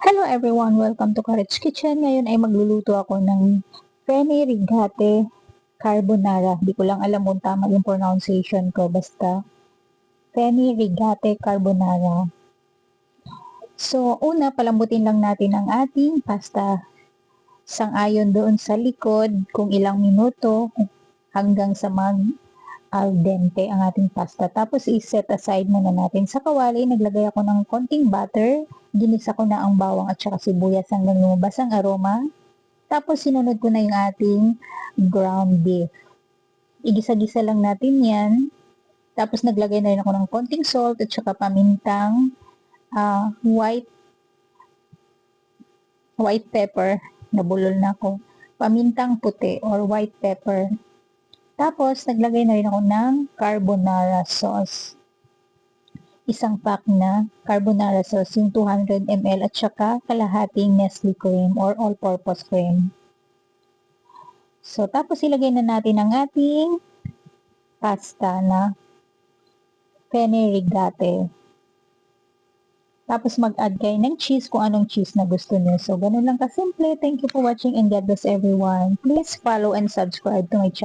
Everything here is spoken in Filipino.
Hello everyone! Welcome to Courage Kitchen. Ngayon ay magluluto ako ng penne rigate carbonara. Di ko lang alam kung tama yung pronunciation ko. Basta penne rigate carbonara. So, una, palambutin lang natin ang ating pasta. Sang-ayon doon sa likod kung ilang minuto hanggang sa al dente ang ating pasta. Tapos i-set aside muna natin. Sa kawali, naglagay ako ng konting butter. Ginisa ko na ang bawang at saka sibuyas hanggang lumabas ang aroma. Tapos sinunod ko na yung ating ground beef. Igisa-gisa lang natin yan. Tapos naglagay na rin ako ng konting salt at saka pamintang white pepper. Nabulol na ako. Pamintang puti or white pepper. Tapos, naglagay na rin ako ng carbonara sauce. Isang pack na carbonara sauce, yung 200 ml at saka kalahating Nestle cream or all-purpose cream. So, tapos ilagay na natin ang ating pasta na penne rigate. Tapos mag-add kayo ng cheese kung anong cheese na gusto niyo. So, ganun lang kasimple. Thank you for watching and God bless everyone. Please follow and subscribe to my channel.